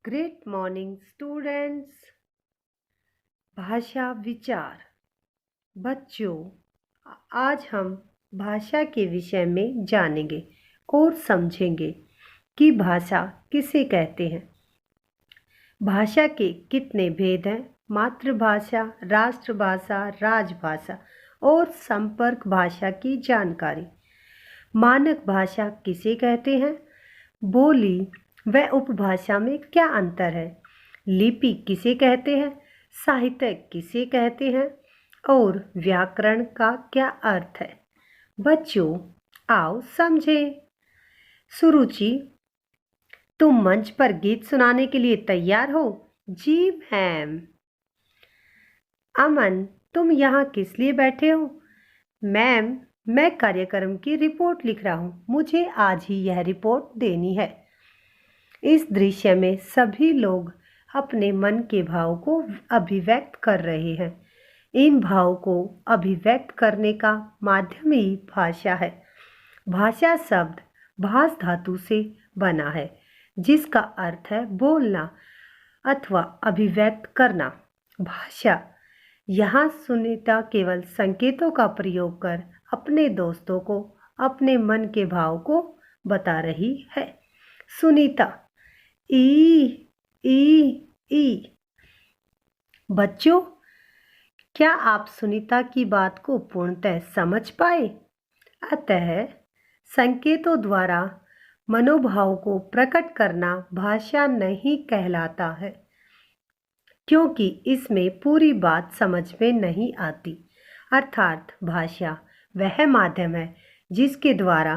Great morning students. भाषा विचार। बच्चों, आज हम भाषा के विषय में जानेंगे और समझेंगे कि भाषा किसे कहते हैं। भाषा के कितने भेद हैं? मातृभाषा, राष्ट्रभाषा, राजभाषा और संपर्क भाषा की जानकारी। मानक भाषा किसे कहते हैं? बोली व उपभाषा में क्या अंतर है? लिपि किसे कहते हैं? साहित्य किसे कहते हैं? और व्याकरण का क्या अर्थ है? बच्चों, आओ समझें। सुरुचि, तुम मंच पर गीत सुनाने के लिए तैयार हो? जी मैम। अमन, तुम यहाँ किस लिए बैठे हो? मैम, मैं कार्यक्रम की रिपोर्ट लिख रहा हूँ, मुझे आज ही यह रिपोर्ट देनी है। इस दृश्य में सभी लोग अपने मन के भाव को अभिव्यक्त कर रहे हैं। इन भाव को अभिव्यक्त करने का माध्यम ही भाषा है। भाषा शब्द भाष धातु से बना है, जिसका अर्थ है बोलना अथवा अभिव्यक्त करना। भाषा। यहाँ सुनीता केवल संकेतों का प्रयोग कर अपने दोस्तों को अपने मन के भाव को बता रही है। सुनीता, ई ई ई। बच्चों, क्या आप सुनीता की बात को पूर्णतः समझ पाए? अतः संकेतों द्वारा मनोभाव को प्रकट करना भाषा नहीं कहलाता है, क्योंकि इसमें पूरी बात समझ में नहीं आती। अर्थात भाषा वह माध्यम है जिसके द्वारा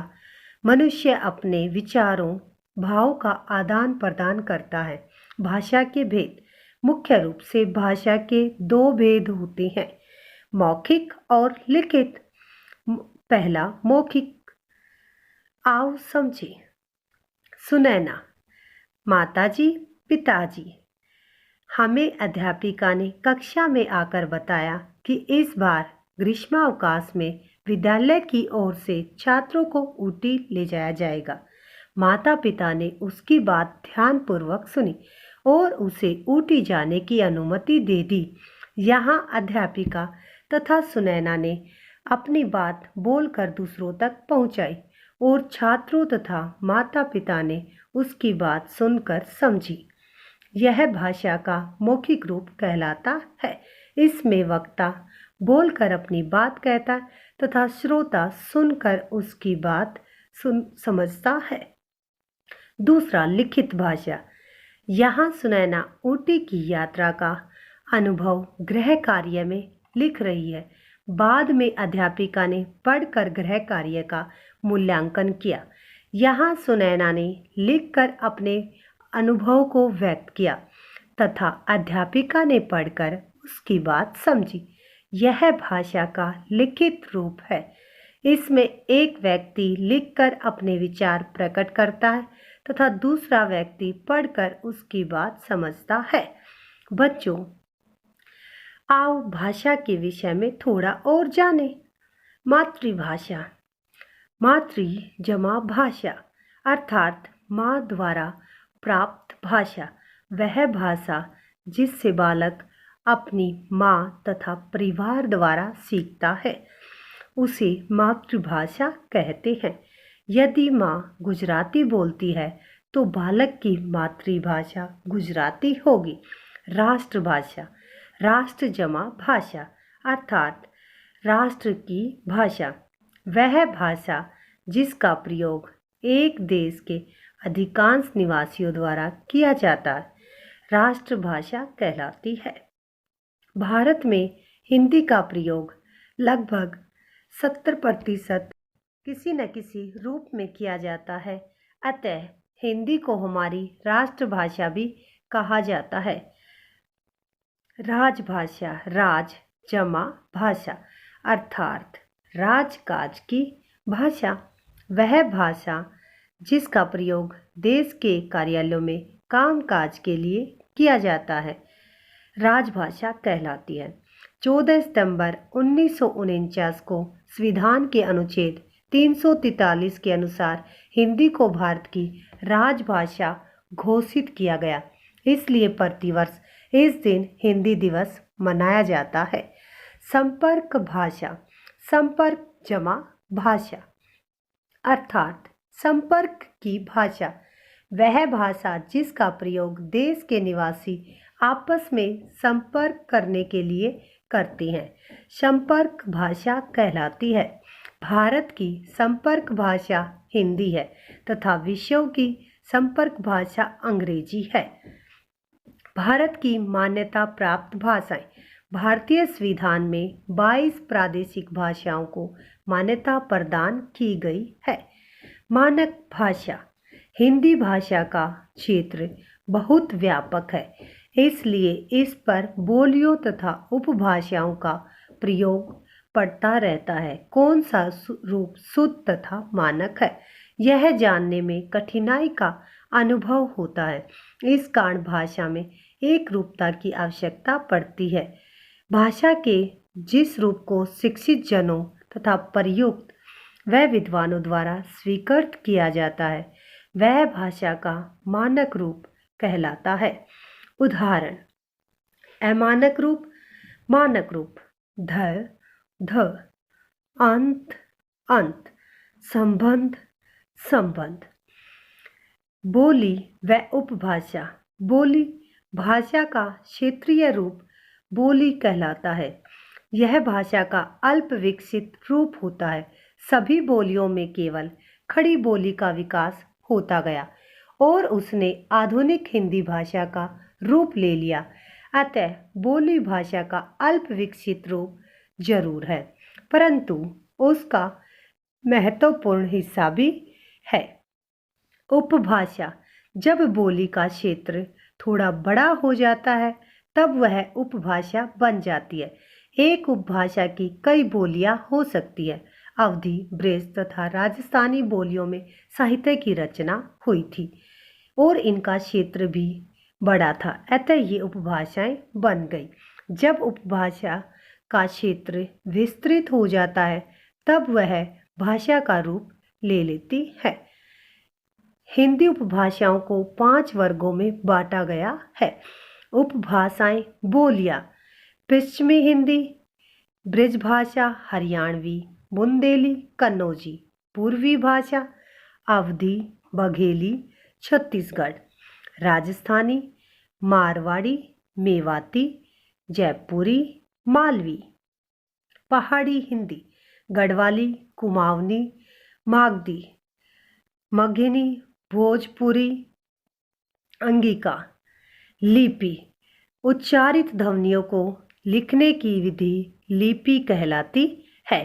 मनुष्य अपने विचारों भाव का आदान प्रदान करता है। भाषा के भेद। मुख्य रूप से भाषा के दो भेद होते हैं, मौखिक और लिखित। पहला मौखिक, आओ समझे। सुनैना, माताजी, पिताजी। हमें अध्यापिका ने कक्षा में आकर बताया कि इस बार ग्रीष्मावकाश में विद्यालय की ओर से छात्रों को ऊटी ले जाया जाएगा। माता पिता ने उसकी बात ध्यानपूर्वक सुनी और उसे ऊटी जाने की अनुमति दे दी। यहाँ अध्यापिका तथा सुनैना ने अपनी बात बोलकर दूसरों तक पहुँचाई और छात्रों तथा माता पिता ने उसकी बात सुनकर समझी। यह भाषा का मौखिक रूप कहलाता है। इसमें वक्ता बोलकर अपनी बात कहता है तथा श्रोता सुनकर उसकी बात समझता है। दूसरा लिखित भाषा। यहाँ सुनैना ऊटी की यात्रा का अनुभव गृह कार्य में लिख रही है। बाद में अध्यापिका ने पढ़कर गृह कार्य का मूल्यांकन किया। यहाँ सुनैना ने लिखकर अपने अनुभव को व्यक्त किया तथा अध्यापिका ने पढ़कर उसकी बात समझी। यह भाषा का लिखित रूप है। इसमें एक व्यक्ति लिखकर अपने विचार प्रकट करता है तथा दूसरा व्यक्ति पढ़कर उसकी बात समझता है। बच्चों, आओ भाषा के विषय में थोड़ा और जानें। मातृभाषा। मातृ जमा भाषा अर्थात माँ द्वारा प्राप्त भाषा। वह भाषा जिससे बालक अपनी माँ तथा परिवार द्वारा सीखता है, उसे मातृभाषा कहते हैं। यदि माँ गुजराती बोलती है तो बालक की मातृभाषा गुजराती होगी। राष्ट्रभाषा। राष्ट्र जमा भाषा अर्थात राष्ट्र की भाषा। वह भाषा जिसका प्रयोग एक देश के अधिकांश निवासियों द्वारा किया जाता है, राष्ट्रभाषा कहलाती है। भारत में हिंदी का प्रयोग लगभग 70% किसी न किसी रूप में किया जाता है। अतः हिंदी को हमारी राष्ट्रभाषा भी कहा जाता है। राजभाषा। राज जमा भाषा अर्थात राजकाज की भाषा। वह भाषा जिसका प्रयोग देश के कार्यालयों में कामकाज के लिए किया जाता है, राजभाषा कहलाती है। 14 सितंबर 1949 को संविधान के अनुच्छेद 343 के अनुसार हिंदी को भारत की राजभाषा घोषित किया गया। इसलिए प्रतिवर्ष इस दिन हिंदी दिवस मनाया जाता है। संपर्क भाषा, संपर्क जमा भाषा, अर्थात संपर्क की भाषा वह भाषा जिसका प्रयोग देश के निवासी आपस में संपर्क करने के लिए करते हैं, संपर्क भाषा कहलाती है। भारत की संपर्क भाषा हिंदी है तथा विश्व की संपर्क भाषा अंग्रेजी है। भारत की मान्यता प्राप्त भाषाएं। भारतीय संविधान में 22 प्रादेशिक भाषाओं को मान्यता प्रदान की गई है। मानक भाषा। हिंदी भाषा का क्षेत्र बहुत व्यापक है, इसलिए इस पर बोलियों तथा उपभाषाओं का प्रयोग पड़ता रहता है। कौन सा रूप शुद्ध तथा मानक है, यह जानने में कठिनाई का अनुभव होता है। इस कारण भाषा में एक रूपता की आवश्यकता पड़ती है। भाषा के जिस रूप को शिक्षित जनों तथा प्रयुक्त व विद्वानों द्वारा स्वीकृत किया जाता है, वह भाषा का मानक रूप कहलाता है। उदाहरण: अमानक रूप, मानक रूप: ध, ध, अंत, अंत, संबंध, संबंध। बोली व उपभाषा। बोली भाषा का क्षेत्रीय रूप बोली कहलाता है। यह भाषा का अल्प विकसित रूप होता है। सभी बोलियों में केवल खड़ी बोली का विकास होता गया और उसने आधुनिक हिंदी भाषा का रूप ले लिया। अतः बोली भाषा का अल्प विकसित रूप जरूर है, परंतु उसका महत्वपूर्ण हिस्सा भी है। उपभाषा। जब बोली का क्षेत्र थोड़ा बड़ा हो जाता है, तब वह उपभाषा बन जाती है। एक उपभाषा की कई बोलियां हो सकती है। अवधी, ब्रज तथा राजस्थानी बोलियों में साहित्य की रचना हुई थी और इनका क्षेत्र भी बड़ा था, अतः ये उपभाषाएं बन गई। जब उपभाषा का क्षेत्र विस्तृत हो जाता है, तब वह भाषा का रूप ले लेती है। हिंदी उपभाषाओं को 5 वर्गों में बांटा गया है। उपभाषाएं बोलियां: पश्चिमी हिंदी, ब्रजभाषा, हरियाणवी, बुंदेली, कन्नौजी। पूर्वी भाषा: अवधी, बघेली, छत्तीसगढ़, राजस्थानी, मारवाड़ी, मेवाती, जयपुरी, मालवी। पहाड़ी हिंदी: गढ़वाली, कुमाऊनी, मागधी, मगही, भोजपुरी, अंगिका। लिपि: उच्चारित ध्वनियों को लिखने की विधि लिपि कहलाती है।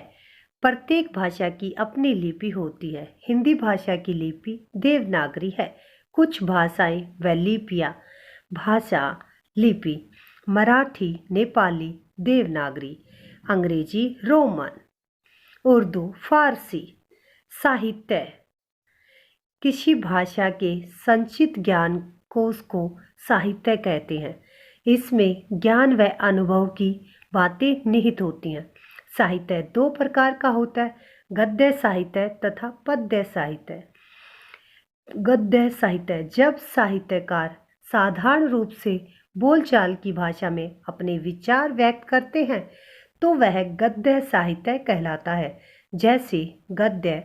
प्रत्येक भाषा की अपनी लिपि होती है। हिंदी भाषा की लिपि देवनागरी है। कुछ भाषाएं व लिपियां: भाषा लिपि: मराठी, नेपाली, देवनागरी, अंग्रेजी, रोमन, उर्दू, फारसी। साहित्य: किसी भाषा के संचित ज्ञान कोश को साहित्य कहते हैं। इसमें ज्ञान व अनुभव की बातें निहित होती हैं। साहित्य 2 प्रकार का होता है: गद्य साहित्य तथा पद्य साहित्य। गद्य साहित्य: जब साहित्यकार साधारण रूप से बोलचाल की भाषा में अपने विचार व्यक्त करते हैं, तो वह गद्य साहित्य कहलाता है। जैसे गद्य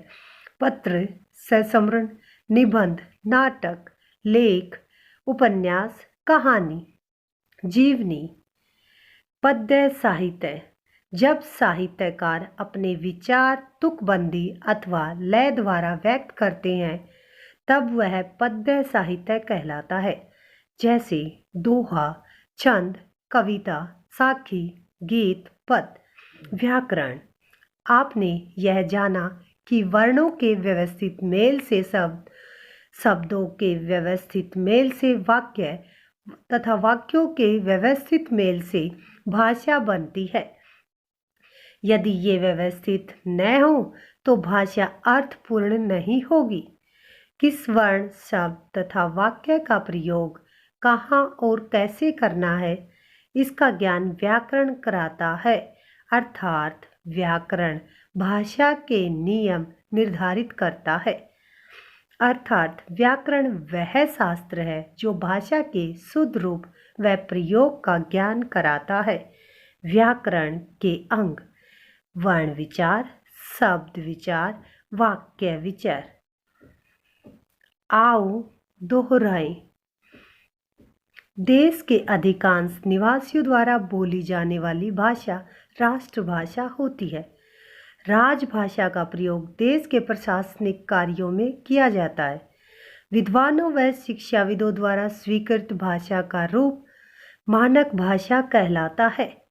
पत्र, संस्मरण, निबंध, नाटक, लेख, उपन्यास, कहानी, जीवनी। पद्य साहित्य: जब साहित्यकार अपने विचार तुकबंदी अथवा लय द्वारा व्यक्त करते हैं, तब वह पद्य साहित्य कहलाता है। जैसे दोहा, छंद, कविता, साखी, गीत, पद। व्याकरण: आपने यह जाना कि वर्णों के व्यवस्थित मेल से शब्द, शब्दों के व्यवस्थित मेल से वाक्य तथा वाक्यों के व्यवस्थित मेल से भाषा बनती है। यदि ये व्यवस्थित न हो तो भाषा अर्थपूर्ण नहीं होगी। किस वर्ण, शब्द तथा वाक्य का प्रयोग कहाँ और कैसे करना है, इसका ज्ञान व्याकरण कराता है। अर्थात व्याकरण भाषा के नियम निर्धारित करता है। अर्थात व्याकरण वह शास्त्र है जो भाषा के शुद्ध रूप व प्रयोग का ज्ञान कराता है। व्याकरण के अंग वर्ण विचार, शब्द विचार, वाक्य विचार। आओ दोहराएं। देश के अधिकांश निवासियों द्वारा बोली जाने वाली भाषा राष्ट्रभाषा होती है। राजभाषा का प्रयोग देश के प्रशासनिक कार्यों में किया जाता है। विद्वानों व शिक्षाविदों द्वारा स्वीकृत भाषा का रूप मानक भाषा कहलाता है।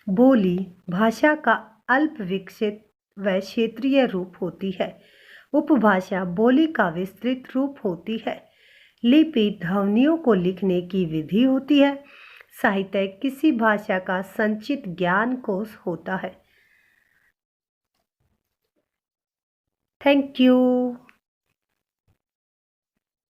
बोली भाषा का अल्प विकसित व क्षेत्रीय रूप होती है। उपभाषा बोली का विस्तृत रूप होती है। लिपि ध्वनियों को लिखने की विधि होती है। साहित्य किसी भाषा का संचित ज्ञान कोश होता है। Thank you.